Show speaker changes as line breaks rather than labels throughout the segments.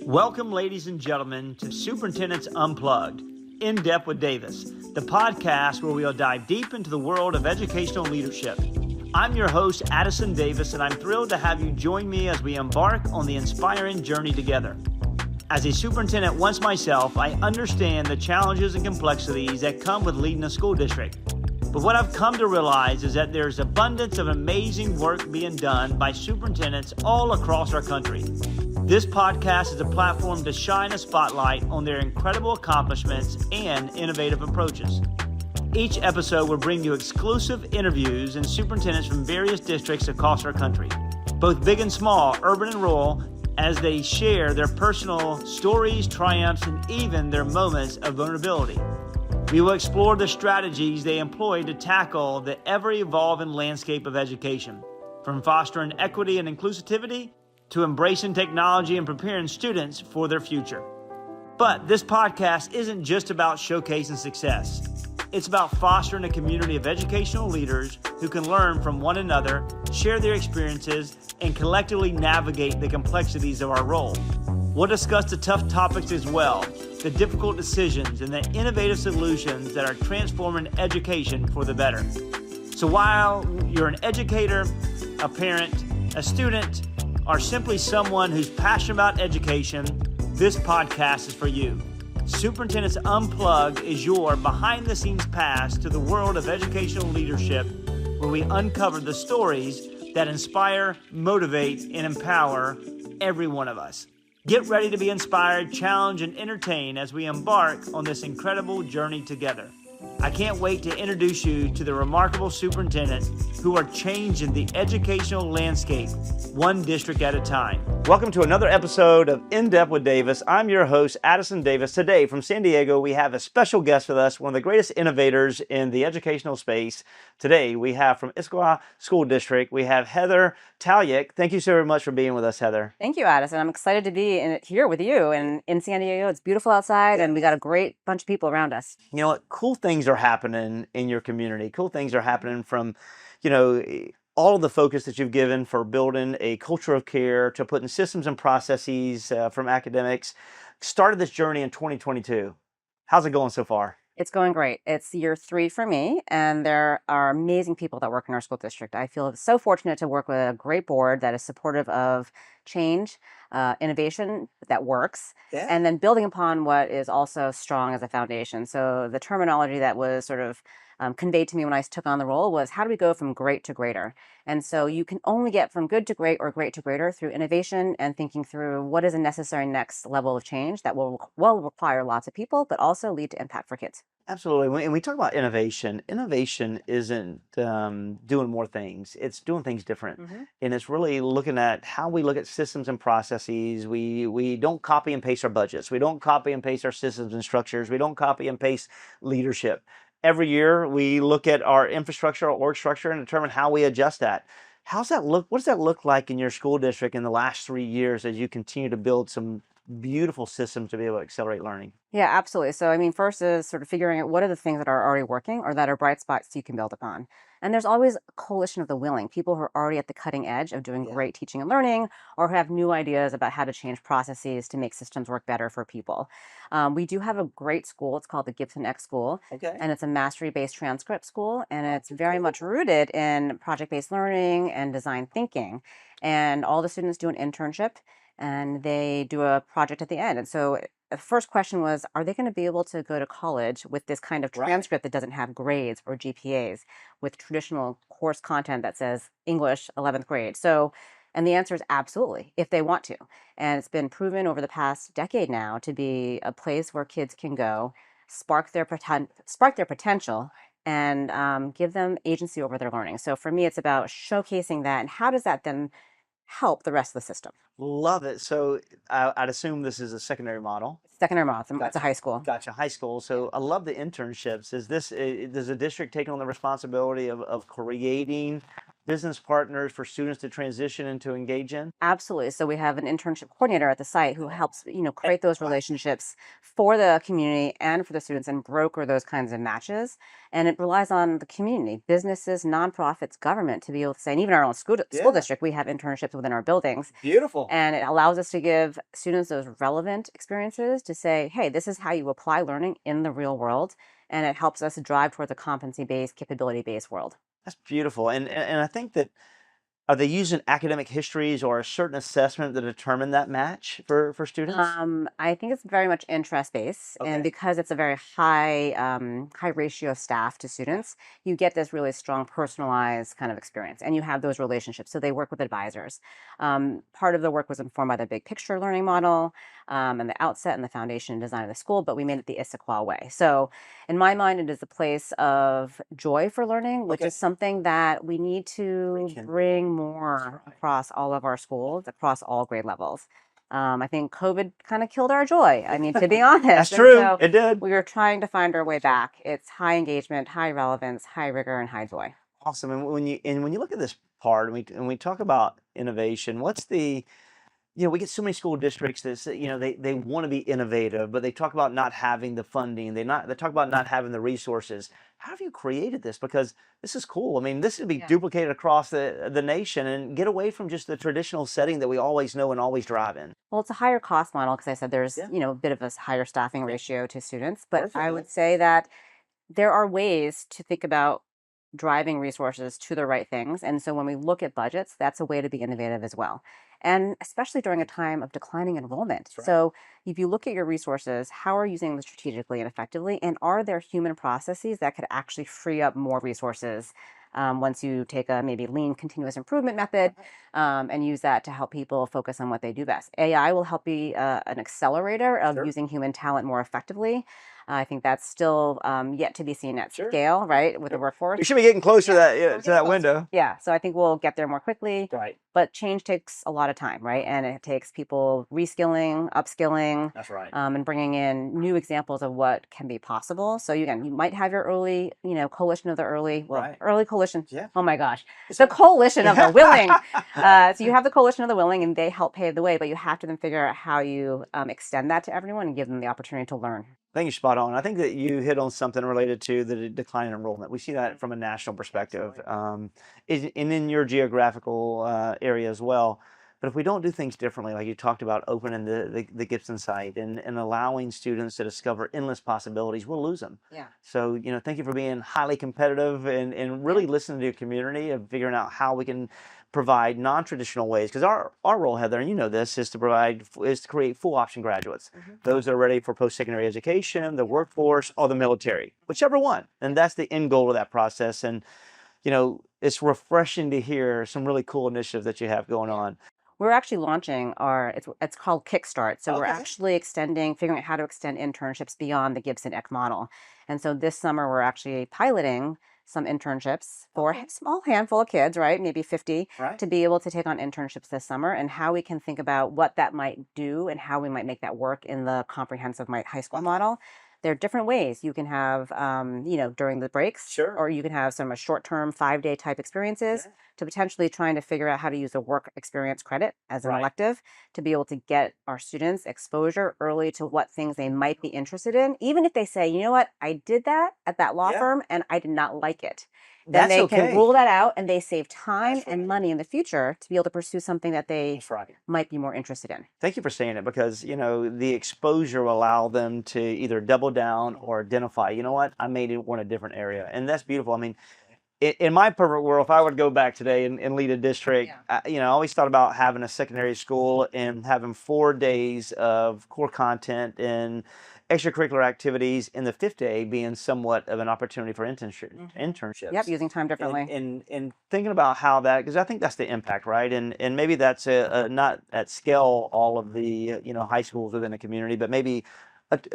Welcome, ladies and gentlemen, to Superintendents Unplugged, In Depth with Davis, the podcast where we'll dive deep into the world of educational leadership. I'm your host, Addison Davis, and I'm thrilled to have you join me as we embark on the inspiring journey together. As a superintendent once myself, I understand the challenges and complexities that come with leading a school district. But what I've come to realize is that there's abundance of amazing work being done by superintendents all across our country. This podcast is a platform to shine a spotlight on their incredible accomplishments and innovative approaches. Each episode will bring you exclusive interviews and superintendents from various districts across our country, both big and small, urban and rural, as they share their personal stories, triumphs, and even their moments of vulnerability. We will explore the strategies they employ to tackle the ever-evolving landscape of education, from fostering equity and inclusivity to embracing technology and preparing students for their future. But this podcast isn't just about showcasing success. It's about fostering a community of educational leaders who can learn from one another, share their experiences, and collectively navigate the complexities of our role. We'll discuss the tough topics as well, the difficult decisions, and the innovative solutions that are transforming education for the better. So while you're an educator, a parent, a student, or simply someone who's passionate about education, this podcast is for you. Superintendents Unplugged is your behind-the-scenes pass to the world of educational leadership, where we uncover the stories that inspire, motivate, and empower every one of us. Get ready to be inspired, challenged, and entertained as we embark on this incredible journey together. I can't wait to introduce you to the remarkable superintendents who are changing the educational landscape one district at a time. Welcome to another episode of In Depth with Davis. I'm your host, Addison Davis. Today from San Diego, we have a special guest with us, one of the greatest innovators in the educational space. Today, we have from Issaquah School District, we have Heather Tow-Yick. Thank you so very much for being with us, Heather.
Thank you, Addison. I'm excited to be here with you and in San Diego. It's beautiful outside, and we got a great bunch of people around us.
You know what? Cool things are happening in your community. Cool things are happening from, all of the focus that you've given for building a culture of care to putting systems and processes from academics. Started this journey in 2022. How's it going so far?
It's going great. It's year 3 for me, and there are amazing people that work in our school district. I feel so fortunate to work with a great board that is supportive of change, innovation that works, and then building upon what is also strong as a foundation. So the terminology that was sort of conveyed to me when I took on the role was, how do we go from great to greater? And so you can only get from good to great or great to greater through innovation and thinking through what is a necessary next level of change that will require lots of people, but also lead to impact for kids.
Absolutely. And we talk about innovation. Innovation isn't doing more things. It's doing things different.
Mm-hmm.
And it's really looking at how we look at systems and processes. We don't copy and paste our budgets. We don't copy and paste our systems and structures. We don't copy and paste leadership. Every year, we look at our infrastructure, our org structure, and determine how we adjust that. How's that look? What does that look like in your school district in the last 3 years as you continue to build some beautiful systems to be able to accelerate learning?
Yeah, absolutely. So, I mean, first is sort of figuring out what are the things that are already working or that are bright spots you can build upon. And there's always a coalition of the willing, people who are already at the cutting edge of doing great teaching and learning, or who have new ideas about how to change processes to make systems work better for people. We do have a great school. It's called the Gibson X School, and it's a mastery-based transcript school, and it's very much rooted in project-based learning and design thinking. And all the students do an internship, and they do a project at the end. And so the first question was, are they going to be able to go to college with this kind of transcript that doesn't have grades or GPAs, with traditional course content that says English 11th grade? So, and the answer is absolutely, if they want to. And it's been proven over the past decade now to be a place where kids can go, spark their potential, and give them agency over their learning. So for me, it's about showcasing that, and how does that then help the rest of the system?
Love it. So I'd assume this is a secondary model.
Secondary model. It's a high school.
Gotcha, high school. So I love the internships. Does the district take on the responsibility of creating business partners for students to transition and to engage in?
Absolutely. So we have an internship coordinator at the site who helps, create those relationships for the community and for the students and broker those kinds of matches. And it relies on the community, businesses, nonprofits, government to be able to say, and even our own school district, we have internships within our buildings.
Beautiful.
And it allows us to give students those relevant experiences to say, hey, this is how you apply learning in the real world. And it helps us drive towards a competency-based, capability-based world.
That's beautiful. And I think that, are they using academic histories or a certain assessment to determine that match for students?
I think it's very much interest based,
Okay.
and because it's a very high ratio of staff to students, you get this really strong personalized kind of experience, and you have those relationships. So they work with advisors. Part of the work was informed by the big picture learning model, and the outset and the foundation and design of the school, but we made it the Issaquah way. So in my mind, it is a place of joy for learning, which
Okay.
is something that we need to bring more
right.
across all of our schools, across all grade levels. I think COVID kind of killed our joy. I mean, to be honest.
That's
And
true.
so
It did.
we were trying to find our way back. It's high engagement, high relevance, high rigor, and high joy.
Awesome. And when you look at this part, and we talk about innovation, what's the, we get so many school districts that say, they want to be innovative, but they talk about not having the funding. They talk about not having the resources. How have you created this? Because this is cool. I mean, this could be duplicated across the nation and get away from just the traditional setting that we always know and always drive in.
Well, it's a higher cost model because I said there's, a bit of a higher staffing ratio to students, but I would say that there are ways to think about driving resources to the right things. And so when we look at budgets, that's a way to be innovative as well. And especially during a time of declining enrollment.
Right.
So if you look at your resources, how are you using them strategically and effectively? And are there human processes that could actually free up more resources once you take a maybe lean continuous improvement method and use that to help people focus on what they do best? AI will help be an accelerator of using human talent more effectively. I think that's still yet to be seen at scale, right, with the workforce.
We should be getting closer to that window.
Yeah, so I think we'll get there more quickly.
Right.
But change takes a lot of time, right? And it takes people reskilling, upskilling.
That's right.
And bringing in new examples of what can be possible. So again, you might have your early, coalition of the early, early coalition.
Yeah.
Oh my gosh, the coalition of the willing. So you have the coalition of the willing, and they help pave the way. But you have to then figure out how you extend that to everyone and give them the opportunity to learn.
I think you're spot on. I think that you hit on something related to the decline in enrollment. We see that from a national perspective, and in your geographical area as well. But if we don't do things differently, like you talked about opening the Gibson site and allowing students to discover endless possibilities, we'll lose them.
Yeah.
So, thank you for being highly competitive and really listening to your community and figuring out how we can provide non-traditional ways, because our role, Heather, and you know this, is to create full option graduates, those that are ready for post-secondary education, the workforce, or the military, whichever one. And that's the end goal of that process. And it's refreshing to hear some really cool initiatives that you have going on.
We're actually launching it's called Kickstart. So we're actually figuring out how to extend internships beyond the Gibson EC model. And so this summer we're actually piloting some internships for a small handful of kids, right? Maybe 50, to be able to take on internships this summer, and how we can think about what that might do and how we might make that work in the comprehensive high school model. There are different ways you can have, during the breaks, or you can have some short-term 5-day type experiences to potentially trying to figure out how to use a work experience credit as an elective to be able to get our students exposure early to what things they might be interested in, even if they say, you know what, I did that at that law firm and I did not like it. Then they can rule that out, and they save time and money in the future to be able to pursue something that they might be more interested in.
Thank you for saying it, because the exposure will allow them to either double down or identify, you know what, I may want a different area. And that's beautiful. I mean, in my perfect world, if I would go back today and lead a district, I always thought about having a secondary school and having 4 days of core content and extracurricular activities, in the 5th day being somewhat of an opportunity for internships.
Yep, using time differently.
And thinking about how that, because I think that's the impact, right? And maybe that's not at scale all of the high schools within the community, but maybe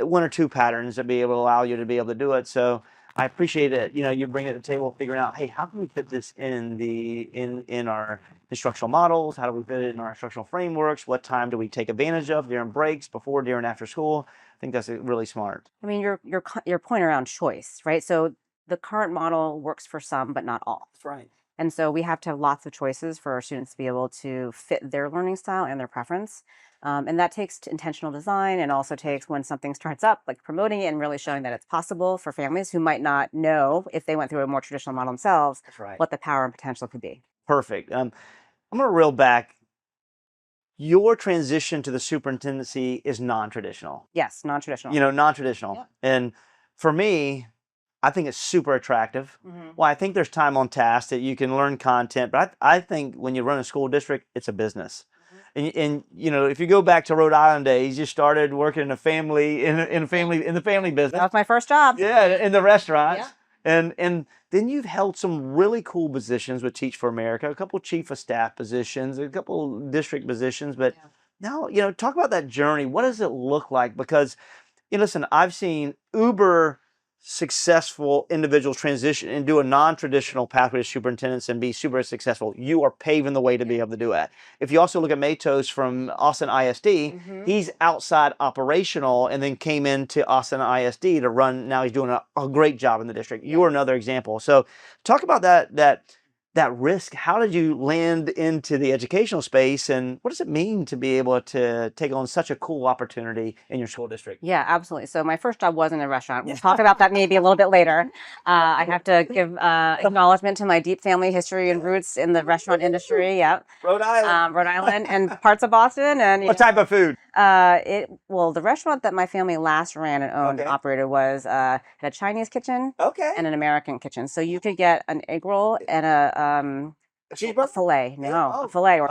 1 or 2 patterns that be able to allow you to be able to do it. So I appreciate it. You bring it to the table, figuring out, hey, how can we fit this in our instructional models? How do we fit it in our instructional frameworks? What time do we take advantage of during breaks, before, during, after school? I think that's really smart.
I mean, your point around choice, right? So the current model works for some, but not all.
That's right.
And so we have to have lots of choices for our students to be able to fit their learning style and their preference. And that takes intentional design, and also takes, when something starts up, like promoting it and really showing that it's possible for families who might not know, if they went through a more traditional model themselves,
That's right.
what the power and potential could be.
Perfect. I'm going to reel back. Your transition to the superintendency is non-traditional.
Yes, non-traditional.
Non-traditional.
Yep.
And for me, I think it's super attractive. Well, I think there's time on task that you can learn content, but I think when you run a school district, it's a business. And if you go back to Rhode Island days, you started working in a family in the family business.
That was my first job.
Yeah, in the restaurants.
Yeah.
And then you've held some really cool positions with Teach for America, a couple chief of staff positions, a couple district positions. But now, talk about that journey. What does it look like? Because, listen, I've seen uber successful individuals transition and do a non-traditional pathway to superintendents and be super successful. You are paving the way to be able to do that. If you also look at Matos from Austin ISD, he's outside operational and then came into Austin ISD to run. Now he's doing a great job in the district. You are another example. So talk about that risk. How did you land into the educational space, and what does it mean to be able to take on such a cool opportunity in your school district?
Yeah, absolutely. So my first job was in a restaurant. We'll talk about that maybe a little bit later. I have to give acknowledgement to my deep family history and roots in the restaurant industry. Yeah,
Rhode
Island and parts of Boston. And
what type of food?
The restaurant that my family last ran and owned and operated had a Chinese kitchen and an American kitchen. So you could get an egg roll and a fillet. A fillet or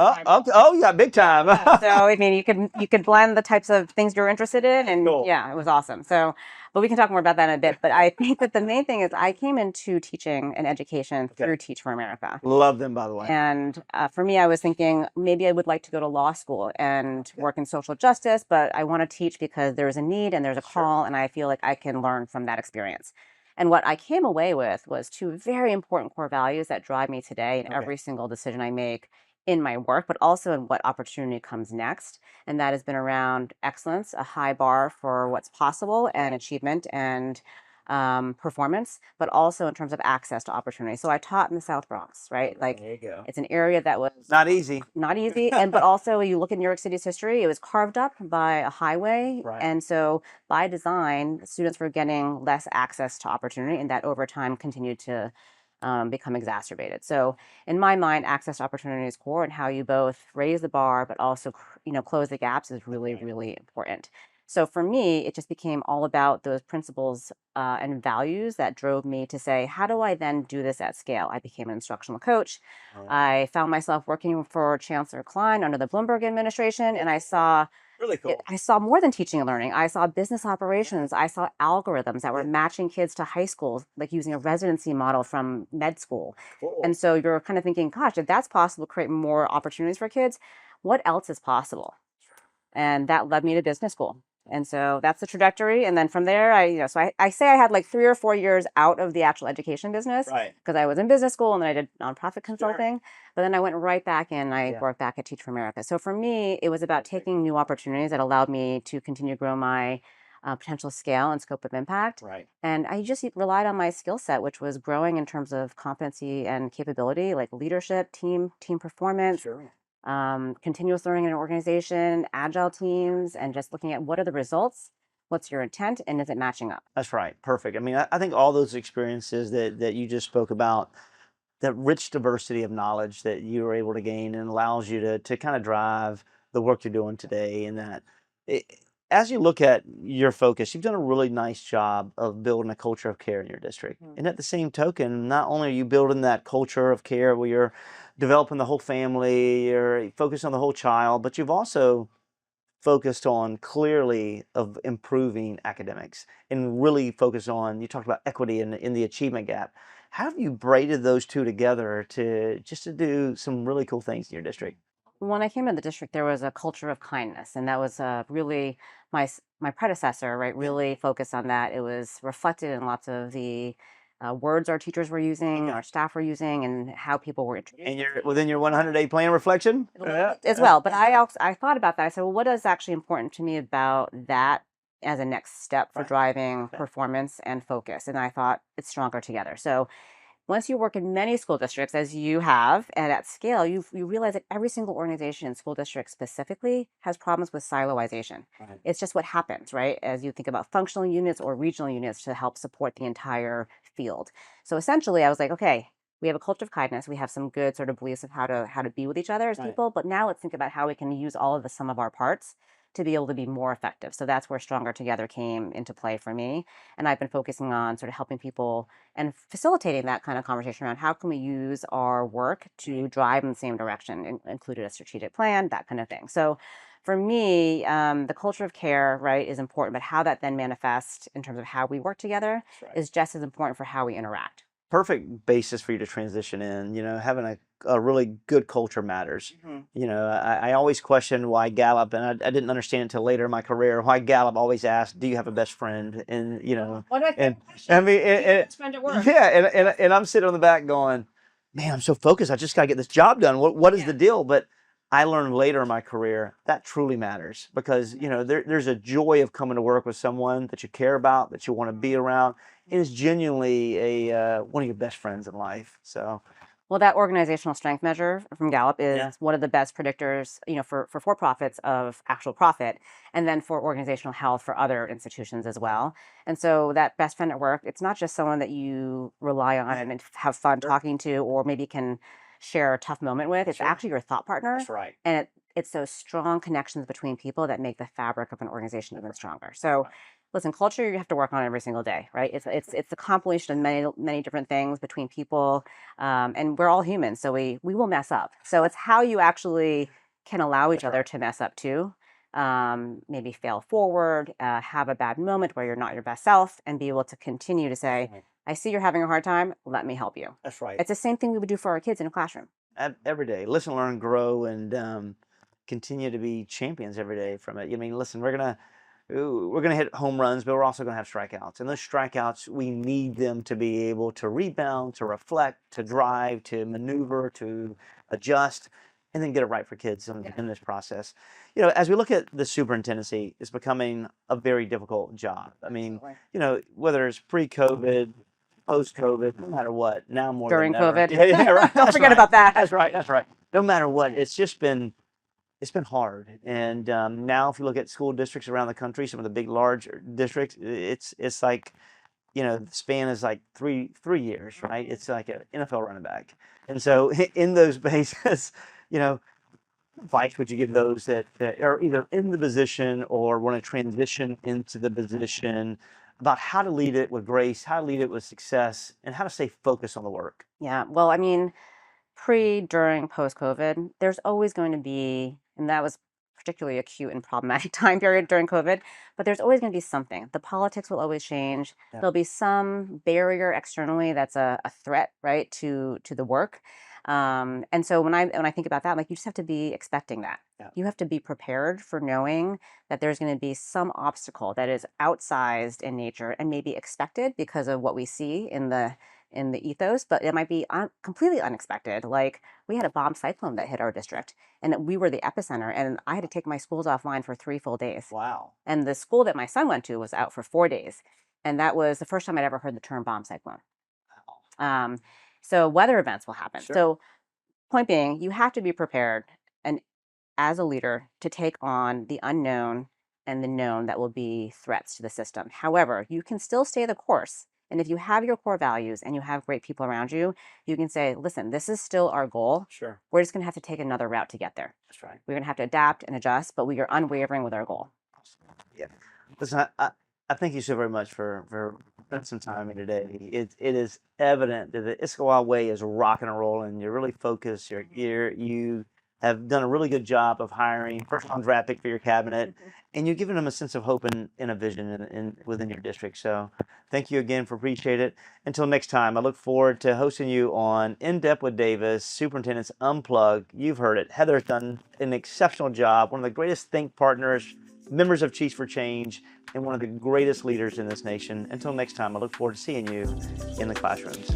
yeah, big time.
So I mean, you could blend the types of things you're interested in, and yeah, it was awesome. So, but we can talk more about that in a bit. But I think that the main thing is I came into teaching and education through Teach for America.
Love them, by the way.
And for me, I was thinking maybe I would like to go to law school and work in social justice, but I want to teach because there's a need and there's a call, and I feel like I can learn from that experience. And what I came away with was two very important core values that drive me today in every single decision I make in my work, but also in what opportunity comes next. And that has been around excellence, a high bar for what's possible and achievement and performance, but also in terms of access to opportunity. So I taught in the South Bronx, right? Like,
there you go.
It's an area that was
not easy.
But also you look at New York City's history, it was carved up by a highway.
Right.
And so by design, students were getting less access to opportunity, and that over time continued to become exacerbated. So in my mind, access to opportunity is core, and how you both raise the bar, but also, close the gaps is really, really important. So for me, it just became all about those principles and values that drove me to say, how do I then do this at scale? I became an instructional coach. I found myself working for Chancellor Klein under the Bloomberg administration, and I saw
really cool.
I saw more than teaching and learning. I saw business operations. I saw algorithms that were matching kids to high schools, like using a residency model from med school.
Cool.
And so you're kind of thinking, gosh, if that's possible to create more opportunities for kids, what else is possible? And that led me to business school. And so that's the trajectory. And then from there, I say I had like 3 or 4 years out of the actual education business, because I was in business school and then I did nonprofit consulting. But then I went right back in. I worked back at Teach for America. So for me, it was about taking new opportunities that allowed me to continue to grow my potential scale and scope of impact.
Right.
And I just relied on my skill set, which was growing in terms of competency and capability, like leadership, team performance. Continuous learning in an organization, agile teams, and just looking at what are the results, what's your intent, and is it matching up?
That's right. Perfect. I mean, I think all those experiences that you just spoke about, that rich diversity of knowledge that you were able to gain, and allows you to kind of drive the work you're doing today. And that as you look at your focus, you've done a really nice job of building a culture of care in your district. And at the same token, not only are you building that culture of care where you're developing the whole family, you're focused on the whole child, but you've also focused on clearly of improving academics and really focused on, you talked about equity in the achievement gap. How have you braided those two together to do some really cool things in your district?
When I came into the district, there was a culture of kindness, and that was really my predecessor, right? Really focused on that. It was reflected in lots of the words our teachers were using, our staff were using, and how people were introduced.
And you're within your 100-day plan reflection?
As well. But I thought about that. I said, well, what is actually important to me about that as a next step for driving performance and focus? And I thought it's stronger together. So once you work in many school districts, as you have, and at scale, you realize that every single organization in school districts specifically has problems with siloization.
Right.
It's just what happens, right? As you think about functional units or regional units to help support the entire field. So essentially, I was like, okay, we have a culture of kindness. We have some good sort of beliefs of how to be with each other as
Right.
people. But now let's think about how we can use all of the sum of our parts to be able to be more effective. So that's where Stronger Together came into play for me. And I've been focusing on sort of helping people and facilitating that kind of conversation around how can we use our work to drive in the same direction, included a strategic plan, that kind of thing. So for me, the culture of care, right, is important, but how that then manifests in terms of how we work together is just as important for how we interact.
Perfect basis for you to transition in. Having a really good culture matters. I always questioned why Gallup, and I didn't understand until later in my career, why Gallup always asked, do you have a best friend? And,
What do
and I mean,
spend at work?
yeah, and I'm sitting on the back going, man, I'm so focused. I just got to get this job done. What is the deal? But I learned later in my career that truly matters because, there's a joy of coming to work with someone that you care about, that you want to be around. It is genuinely one of your best friends in life. So,
well, that organizational strength measure from Gallup is
Yeah.
one of the best predictors, for profits of actual profit, and then for organizational health for other institutions as well. And so that best friend at work, it's not just someone that you rely on and have fun talking to, or maybe can share a tough moment with. It's
Sure.
actually your thought partner.
That's right.
And it's those strong connections between people that make the fabric of an organization even stronger. So listen, culture you have to work on every single day, right? It's a compilation of many different things between people, and we're all humans, so we will mess up. So it's how you actually can allow each other to mess up too. Maybe fail forward, have a bad moment where you're not your best self, and be able to continue to say, I see you're having a hard time. Let me help you.
That's right.
It's the same thing we would do for our kids in a classroom.
Every day, listen, learn, grow, and continue to be champions every day from it. I mean, listen, we're gonna hit home runs, but we're also gonna have strikeouts. And those strikeouts, we need them to be able to rebound, to reflect, to drive, to maneuver, to adjust, and then get it right for kids in this process. As we look at the superintendency, it's becoming a very difficult job. I mean, whether it's pre-COVID, post-COVID, no matter what, now more
During
than ever.
COVID.
Yeah, right.
Don't forget about that.
That's right. That's right. No matter what, it's been hard. And now if you look at school districts around the country, some of the big, large districts, it's like, the span is like three years, right? It's like an NFL running back. And so in those bases, advice would you give those that are either in the position or want to transition into the position about how to lead it with grace, how to lead it with success, and how to stay focused on the work?
Yeah. Well, I mean, during, post-COVID, there's always going to be, and that was particularly acute and problematic time period during COVID, but there's always going to be something. The politics will always change.
Yeah.
There'll be some barrier externally that's a threat, right, to the work. And so when I think about that, like, you just have to be expecting that.
Yeah.
You have to be prepared for knowing that there's going to be some obstacle that is outsized in nature and maybe expected because of what we see in the ethos, but it might be completely unexpected. Like, we had a bomb cyclone that hit our district, and we were the epicenter, and I had to take my schools offline for 3 full days.
Wow.
And the school that my son went to was out for 4 days, and that was the first time I'd ever heard the term bomb cyclone. So weather events will happen.
Sure.
So point being, you have to be prepared, and as a leader, to take on the unknown and the known that will be threats to the system. However, you can still stay the course. And if you have your core values and you have great people around you, you can say, listen, this is still our goal.
Sure.
We're just going to have to take another route to get there.
That's right.
We're going to have to adapt and adjust, but we are unwavering with our goal.
Yeah. Listen, I thank you so very much for spending some time with me today. It is evident that the Issaquah way is rocking and rolling. You're really focused. You have done a really good job of hiring first-round draft pick for your cabinet, and you're giving them a sense of hope and a vision within your district. So thank you again, appreciate it. Until next time, I look forward to hosting you on In Depth with Davis, Superintendents Unplugged. You've heard it. Heather's done an exceptional job, one of the greatest think partners, members of Chiefs for Change, and one of the greatest leaders in this nation. Until next time, I look forward to seeing you in the classrooms.